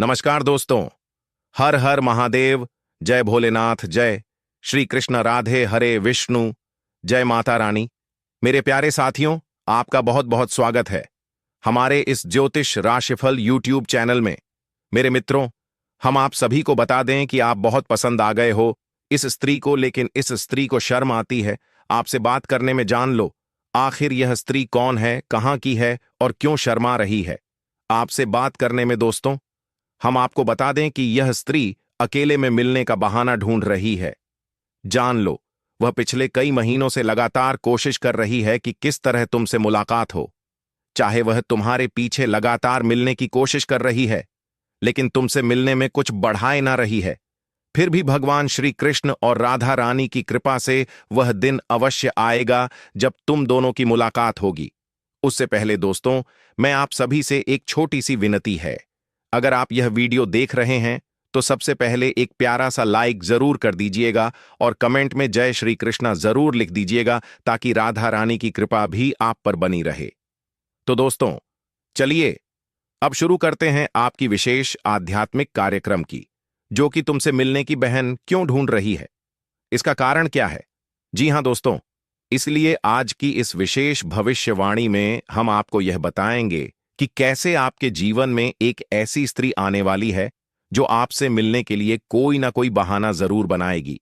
नमस्कार दोस्तों। हर हर महादेव। जय भोलेनाथ। जय श्री कृष्ण। राधे हरे विष्णु। जय माता रानी। मेरे प्यारे साथियों, आपका बहुत बहुत स्वागत है हमारे इस ज्योतिष राशिफल यूट्यूब चैनल में। मेरे मित्रों, हम आप सभी को बता दें कि आप बहुत पसंद आ गए हो इस स्त्री को, लेकिन इस स्त्री को शर्म आती है आपसे बात करने में। जान लो आखिर यह स्त्री कौन है, कहाँ की है और क्यों शर्मा रही है आपसे बात करने में। दोस्तों, हम आपको बता दें कि यह स्त्री अकेले में मिलने का बहाना ढूंढ रही है। जान लो, वह पिछले कई महीनों से लगातार कोशिश कर रही है कि किस तरह तुमसे मुलाकात हो। चाहे वह तुम्हारे पीछे लगातार मिलने की कोशिश कर रही है, लेकिन तुमसे मिलने में कुछ बढ़ाए ना रही है। फिर भी भगवान श्री कृष्ण और राधा रानी की कृपा से वह दिन अवश्य आएगा जब तुम दोनों की मुलाकात होगी। उससे पहले दोस्तों, मैं आप सभी से एक छोटी सी विनती है। अगर आप यह वीडियो देख रहे हैं तो सबसे पहले एक प्यारा सा लाइक जरूर कर दीजिएगा और कमेंट में जय श्री कृष्णा जरूर लिख दीजिएगा, ताकि राधा रानी की कृपा भी आप पर बनी रहे। तो दोस्तों, चलिए अब शुरू करते हैं आपकी विशेष आध्यात्मिक कार्यक्रम की, जो कि तुमसे मिलने की बहन क्यों ढूंढ रही है, इसका कारण क्या है। जी हां दोस्तों, इसलिए आज की इस विशेष भविष्यवाणी में हम आपको यह बताएंगे कि कैसे आपके जीवन में एक ऐसी स्त्री आने वाली है जो आपसे मिलने के लिए कोई ना कोई बहाना जरूर बनाएगी।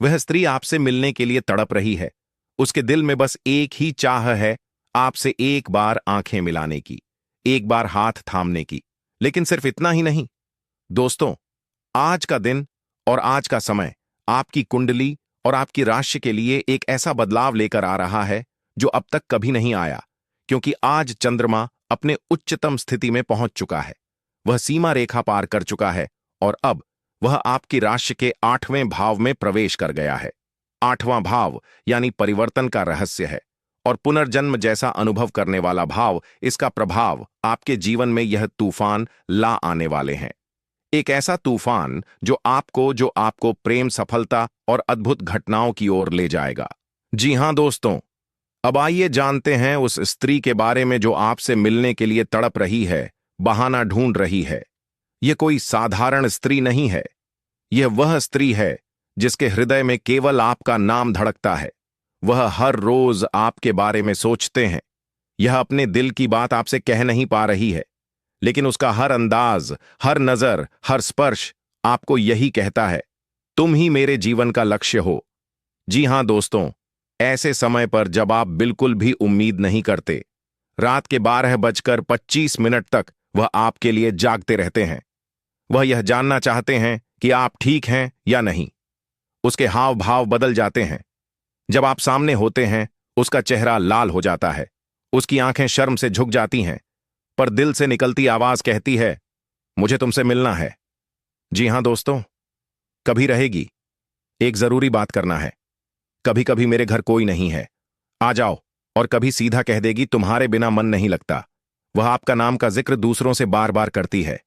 वह स्त्री आपसे मिलने के लिए तड़प रही है। उसके दिल में बस एक ही चाह है, आपसे एक बार आंखें मिलाने की, एक बार हाथ थामने की। लेकिन सिर्फ इतना ही नहीं दोस्तों, आज का दिन और आज का समय आपकी कुंडली और आपकी राशि के लिए एक ऐसा बदलाव लेकर आ रहा है जो अब तक कभी नहीं आया, क्योंकि आज चंद्रमा अपने उच्चतम स्थिति में पहुंच चुका है। वह सीमा रेखा पार कर चुका है और अब वह आपकी राशि के 8वें भाव में प्रवेश कर गया है। 8वां भाव यानी परिवर्तन का रहस्य है और पुनर्जन्म जैसा अनुभव करने वाला भाव। इसका प्रभाव आपके जीवन में यह तूफान ला आने वाले हैं। एक ऐसा तूफान जो आपको प्रेम, सफलता और अद्भुत घटनाओं की ओर ले जाएगा। जी हां दोस्तों, अब आइए जानते हैं उस स्त्री के बारे में जो आपसे मिलने के लिए तड़प रही है, बहाना ढूंढ रही है। यह कोई साधारण स्त्री नहीं है। यह वह स्त्री है जिसके हृदय में केवल आपका नाम धड़कता है। वह हर रोज आपके बारे में सोचते हैं। यह अपने दिल की बात आपसे कह नहीं पा रही है, लेकिन उसका हर अंदाज, हर नजर, हर स्पर्श आपको यही कहता है, तुम ही मेरे जीवन का लक्ष्य हो। जी हां दोस्तों, ऐसे समय पर जब आप बिल्कुल भी उम्मीद नहीं करते, रात के 12:25 तक वह आपके लिए जागते रहते हैं। वह यह जानना चाहते हैं कि आप ठीक हैं या नहीं। उसके हाव भाव बदल जाते हैं। जब आप सामने होते हैं, उसका चेहरा लाल हो जाता है, उसकी आंखें शर्म से झुक जाती हैं, पर दिल से निकलती आवाज कहती है, मुझे तुमसे मिलना है। जी हां दोस्तों, कभी रहेगी, एक जरूरी बात करना है। कभी कभी मेरे घर कोई नहीं है, आ जाओ। और कभी सीधा कह देगी, तुम्हारे बिना मन नहीं लगता। वह आपका नाम का जिक्र दूसरों से बार बार करती है।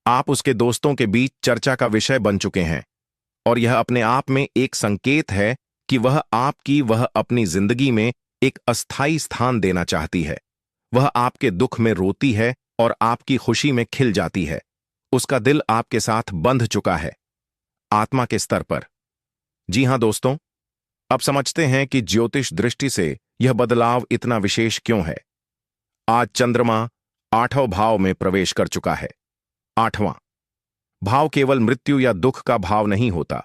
आप उसके दोस्तों के बीच चर्चा का विषय बन चुके हैं और यह अपने आप में एक संकेत है कि वह अपनी जिंदगी में एक अस्थायी स्थान देना चाहती है। वह आपके दुख में रोती है और आपकी खुशी में खिल जाती है। उसका दिल आपके साथ बंध चुका है, आत्मा के स्तर पर। जी हां दोस्तों, अब समझते हैं कि ज्योतिष दृष्टि से यह बदलाव इतना विशेष क्यों है। आज चंद्रमा 8वें भाव में प्रवेश कर चुका है। 8वां भाव केवल मृत्यु या दुख का भाव नहीं होता,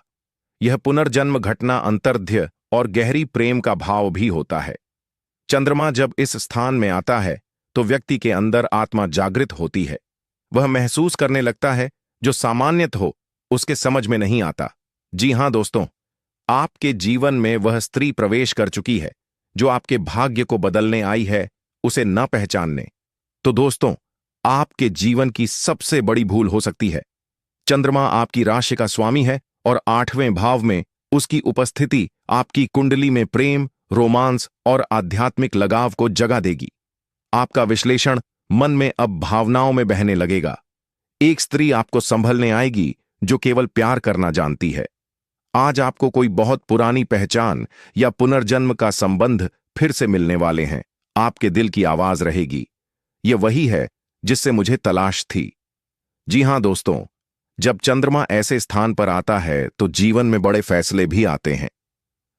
यह पुनर्जन्म, घटना, अंतर्ध्य और गहरी प्रेम का भाव भी होता है। चंद्रमा जब इस स्थान में आता है तो व्यक्ति के अंदर आत्मा जागृत होती है। वह महसूस करने लगता है जो सामान्यत हो उसके समझ में नहीं आता। जी हां दोस्तों, आपके जीवन में वह स्त्री प्रवेश कर चुकी है जो आपके भाग्य को बदलने आई है, उसे न पहचानने। तो दोस्तों, आपके जीवन की सबसे बड़ी भूल हो सकती है। चंद्रमा आपकी राशि का स्वामी है और 8वें भाव में उसकी उपस्थिति आपकी कुंडली में प्रेम, रोमांस और आध्यात्मिक लगाव को जगा देगी। आपका विश्लेषण मन में अब भावनाओं में बहने लगेगा। एक स्त्री आपको संभलने आएगी जो केवल प्यार करना जानती है। आज आपको कोई बहुत पुरानी पहचान या पुनर्जन्म का संबंध फिर से मिलने वाले हैं। आपके दिल की आवाज रहेगी, यह वही है जिससे मुझे तलाश थी। जी हाँ दोस्तों, जब चंद्रमा ऐसे स्थान पर आता है तो जीवन में बड़े फैसले भी आते हैं।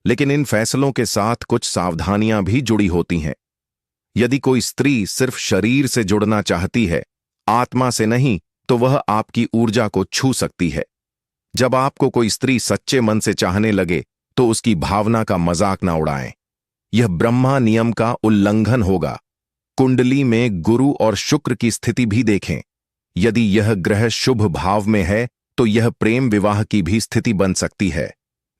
लेकिन इन फैसलों के साथ कुछ सावधानियां भी जुड़ी होती हैं। यदि कोई स्त्री सिर्फ शरीर से जुड़ना चाहती है, आत्मा से नहीं, तो वह आपकी ऊर्जा को छू सकती है। जब आपको कोई स्त्री सच्चे मन से चाहने लगे तो उसकी भावना का मजाक ना उड़ाएं। यह ब्रह्मा नियम का उल्लंघन होगा। कुंडली में गुरु और शुक्र की स्थिति भी देखें। यदि यह ग्रह शुभ भाव में है तो यह प्रेम विवाह की भी स्थिति बन सकती है।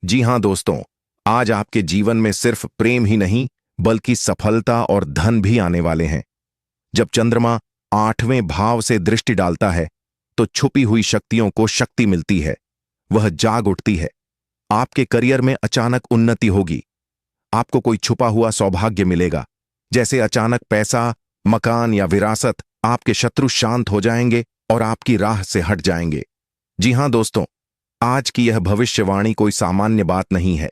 जी हां दोस्तों, आज आपके जीवन में सिर्फ प्रेम ही नहीं बल्कि सफलता और धन भी आने वाले हैं। जब चंद्रमा 8वें भाव से दृष्टि डालता है तो छुपी हुई शक्तियों को शक्ति मिलती है, वह जाग उठती है। आपके करियर में अचानक उन्नति होगी। आपको कोई छुपा हुआ सौभाग्य मिलेगा, जैसे अचानक पैसा, मकान या विरासत। आपके शत्रु शांत हो जाएंगे और आपकी राह से हट जाएंगे। जी हां दोस्तों, आज की यह भविष्यवाणी कोई सामान्य बात नहीं है।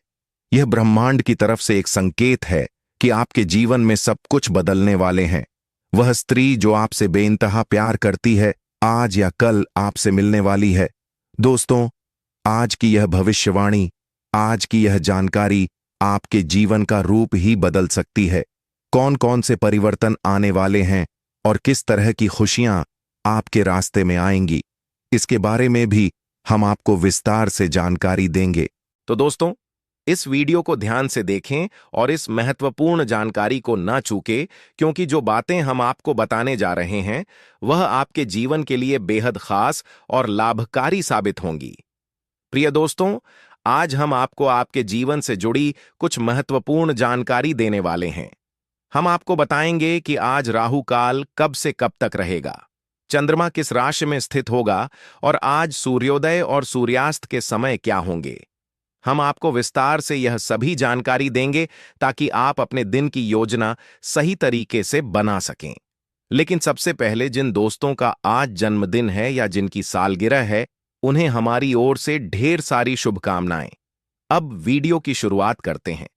यह ब्रह्मांड की तरफ से एक संकेत है कि आपके जीवन में सब कुछ बदलने वाले हैं। वह स्त्री जो आपसे बेइंतहा प्यार करती है, आज या कल आपसे मिलने वाली है। दोस्तों, आज की यह भविष्यवाणी, आज की यह जानकारी आपके जीवन का रूप ही बदल सकती है। कौन कौन से परिवर्तन आने वाले हैं और किस तरह की खुशियां आपके रास्ते में आएंगी, इसके बारे में भी हम आपको विस्तार से जानकारी देंगे। तो दोस्तों, इस वीडियो को ध्यान से देखें और इस महत्वपूर्ण जानकारी को ना चूकें, क्योंकि जो बातें हम आपको बताने जा रहे हैं वह आपके जीवन के लिए बेहद खास और लाभकारी साबित होंगी। प्रिय दोस्तों, आज हम आपको आपके जीवन से जुड़ी कुछ महत्वपूर्ण जानकारी देने वाले हैं। हम आपको बताएंगे कि आज राहु काल कब से कब तक रहेगा, चंद्रमा किस राशि में स्थित होगा और आज सूर्योदय और सूर्यास्त के समय क्या होंगे। हम आपको विस्तार से यह सभी जानकारी देंगे ताकि आप अपने दिन की योजना सही तरीके से बना सकें। लेकिन सबसे पहले जिन दोस्तों का आज जन्मदिन है या जिनकी सालगिरह है, उन्हें हमारी ओर से ढेर सारी शुभकामनाएं। अब वीडियो की शुरुआत करते हैं।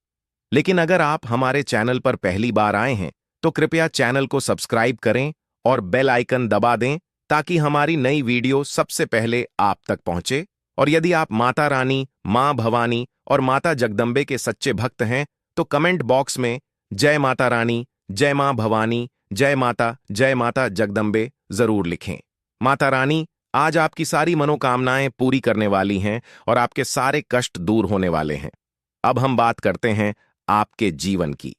लेकिन अगर आप हमारे चैनल पर पहली बार आए हैं तो कृपया चैनल को सब्सक्राइब करें और बेल आइकन दबा दें ताकि हमारी नई वीडियो सबसे पहले आप तक पहुंचे। और यदि आप माता रानी, मां भवानी और माता जगदम्बे के सच्चे भक्त हैं तो कमेंट बॉक्स में जय माता रानी, जय मां भवानी, जय माता जगदम्बे जरूर लिखें। माता रानी आज आपकी सारी मनोकामनाएं पूरी करने वाली हैं और आपके सारे कष्ट दूर होने वाले हैं। अब हम बात करते हैं आपके जीवन की।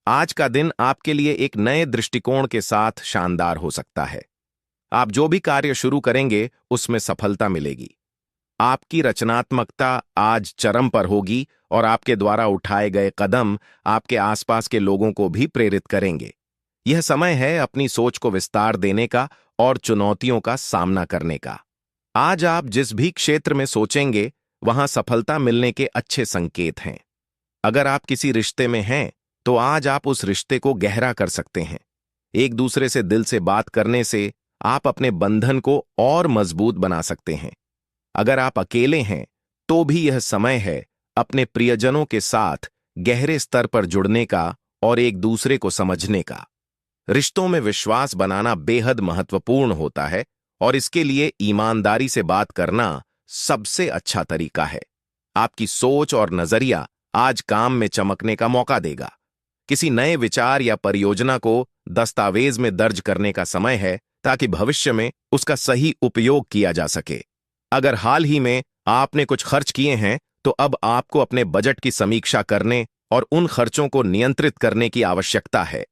आज का दिन आपके लिए एक नए दृष्टिकोण के साथ शानदार हो सकता है। आप जो भी कार्य शुरू करेंगे उसमें सफलता मिलेगी। आपकी रचनात्मकता आज चरम पर होगी और आपके द्वारा उठाए गए कदम आपके आसपास के लोगों को भी प्रेरित करेंगे। यह समय है अपनी सोच को विस्तार देने का और चुनौतियों का सामना करने का। आज आप जिस भी क्षेत्र में सोचेंगे वहां सफलता मिलने के अच्छे संकेत हैं। अगर आप किसी रिश्ते में हैं तो आज आप उस रिश्ते को गहरा कर सकते हैं। एक दूसरे से दिल से बात करने से आप अपने बंधन को और मजबूत बना सकते हैं। अगर आप अकेले हैं तो भी यह समय है अपने प्रियजनों के साथ गहरे स्तर पर जुड़ने का और एक दूसरे को समझने का। रिश्तों में विश्वास बनाना बेहद महत्वपूर्ण होता है और इसके लिए ईमानदारी से बात करना सबसे अच्छा तरीका है। आपकी सोच और नजरिया आज काम में चमकने का मौका देगा। किसी नए विचार या परियोजना को दस्तावेज में दर्ज करने का समय है ताकि भविष्य में उसका सही उपयोग किया जा सके। अगर हाल ही में आपने कुछ खर्च किए हैं तो अब आपको अपने बजट की समीक्षा करने और उन खर्चों को नियंत्रित करने की आवश्यकता है।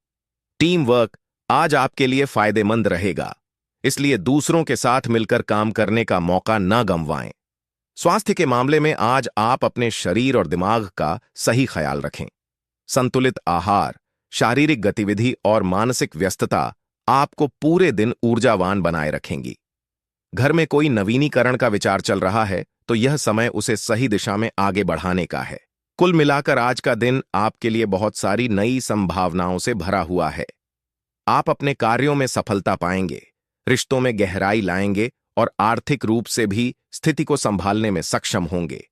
टीम वर्क आज आपके लिए फायदेमंद रहेगा, इसलिए दूसरों के साथ मिलकर काम करने का मौका न गंवाएं। स्वास्थ्य के मामले में आज आप अपने शरीर और दिमाग का सही ख्याल रखें। संतुलित आहार, शारीरिक गतिविधि और मानसिक व्यस्तता आपको पूरे दिन ऊर्जावान बनाए रखेंगी। घर में कोई नवीनीकरण का विचार चल रहा है तो यह समय उसे सही दिशा में आगे बढ़ाने का है। कुल मिलाकर आज का दिन आपके लिए बहुत सारी नई संभावनाओं से भरा हुआ है। आप अपने कार्यों में सफलता पाएंगे, रिश्तों में गहराई लाएंगे और आर्थिक रूप से भी स्थिति को संभालने में सक्षम होंगे।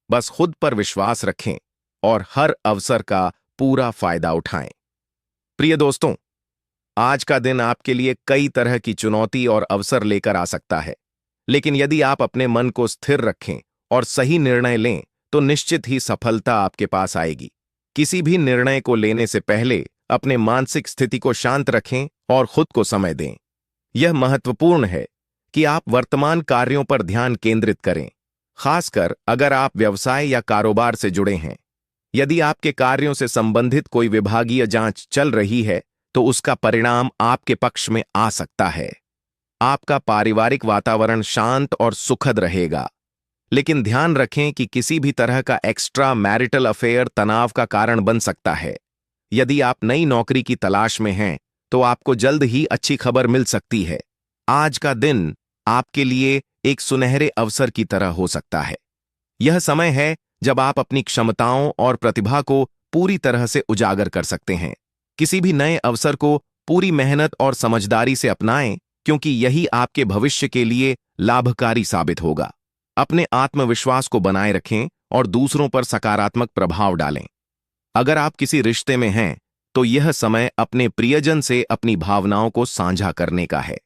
बस खुद पर विश्वास रखें और हर अवसर का पूरा फायदा उठाएं। प्रिय दोस्तों, आज का दिन आपके लिए कई तरह की चुनौती और अवसर लेकर आ सकता है, लेकिन यदि आप अपने मन को स्थिर रखें और सही निर्णय लें तो निश्चित ही सफलता आपके पास आएगी। किसी भी निर्णय को लेने से पहले अपने मानसिक स्थिति को शांत रखें और खुद को समय दें। यह महत्वपूर्ण है कि आप वर्तमान कार्यों पर ध्यान केंद्रित करें, खासकर अगर आप व्यवसाय या कारोबार से जुड़े हैं। यदि आपके कार्यों से संबंधित कोई विभागीय जांच चल रही है तो उसका परिणाम आपके पक्ष में आ सकता है। आपका पारिवारिक वातावरण शांत और सुखद रहेगा, लेकिन ध्यान रखें कि किसी भी तरह का एक्स्ट्रा मैरिटल अफेयर तनाव का कारण बन सकता है। यदि आप नई नौकरी की तलाश में हैं तो आपको जल्द ही अच्छी खबर मिल सकती है। आज का दिन आपके लिए एक सुनहरे अवसर की तरह हो सकता है। यह समय है जब आप अपनी क्षमताओं और प्रतिभा को पूरी तरह से उजागर कर सकते हैं। किसी भी नए अवसर को पूरी मेहनत और समझदारी से अपनाएं, क्योंकि यही आपके भविष्य के लिए लाभकारी साबित होगा। अपने आत्मविश्वास को बनाए रखें और दूसरों पर सकारात्मक प्रभाव डालें। अगर आप किसी रिश्ते में हैं तो यह समय अपने प्रियजन से अपनी भावनाओं को साझा करने का है।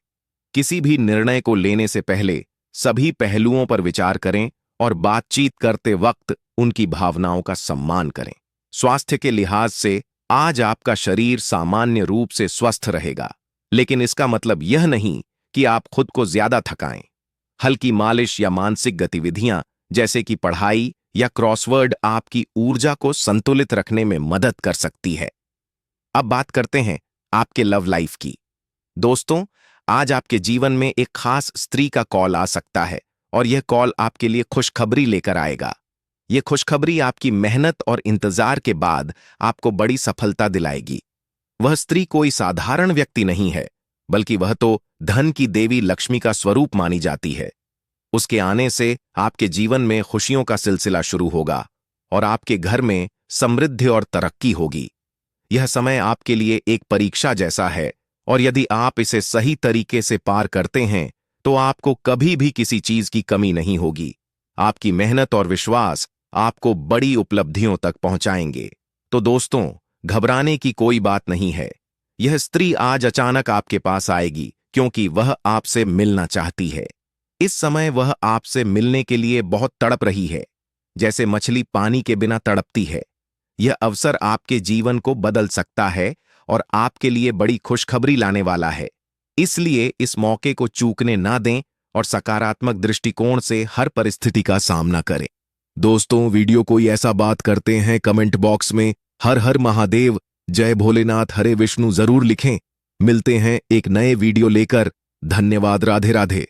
किसी भी निर्णय को लेने से पहले सभी पहलुओं पर विचार करें और बातचीत करते वक्त उनकी भावनाओं का सम्मान करें। स्वास्थ्य के लिहाज से आज आपका शरीर सामान्य रूप से स्वस्थ रहेगा, लेकिन इसका मतलब यह नहीं कि आप खुद को ज्यादा थकाएं। हल्की मालिश या मानसिक गतिविधियां जैसे कि पढ़ाई या क्रॉसवर्ड आपकी ऊर्जा को संतुलित रखने में मदद कर सकती है। अब बात करते हैं आपके लव लाइफ की। दोस्तों, आज आपके जीवन में एक खास स्त्री का कॉल आ सकता है और यह कॉल आपके लिए खुशखबरी लेकर आएगा। यह खुशखबरी आपकी मेहनत और इंतजार के बाद आपको बड़ी सफलता दिलाएगी। वह स्त्री कोई साधारण व्यक्ति नहीं है, बल्कि वह तो धन की देवी लक्ष्मी का स्वरूप मानी जाती है। उसके आने से आपके जीवन में खुशियों का सिलसिला शुरू होगा और आपके घर में समृद्धि और तरक्की होगी। यह समय आपके लिए एक परीक्षा जैसा है और यदि आप इसे सही तरीके से पार करते हैं तो आपको कभी भी किसी चीज की कमी नहीं होगी। आपकी मेहनत और विश्वास आपको बड़ी उपलब्धियों तक पहुंचाएंगे। तो दोस्तों, घबराने की कोई बात नहीं है। यह स्त्री आज अचानक आपके पास आएगी क्योंकि वह आपसे मिलना चाहती है। इस समय वह आपसे मिलने के लिए बहुत तड़प रही है, जैसे मछली पानी के बिना तड़पती है। यह अवसर आपके जीवन को बदल सकता है और आपके लिए बड़ी खुशखबरी लाने वाला है। इसलिए इस मौके को चूकने ना दें और सकारात्मक दृष्टिकोण से हर परिस्थिति का सामना करें। दोस्तों, वीडियो कोई ऐसा बात करते हैं कमेंट बॉक्स में हर हर महादेव, जय भोलेनाथ, हरे विष्णु जरूर लिखें। मिलते हैं एक नए वीडियो लेकर। धन्यवाद। राधे राधे।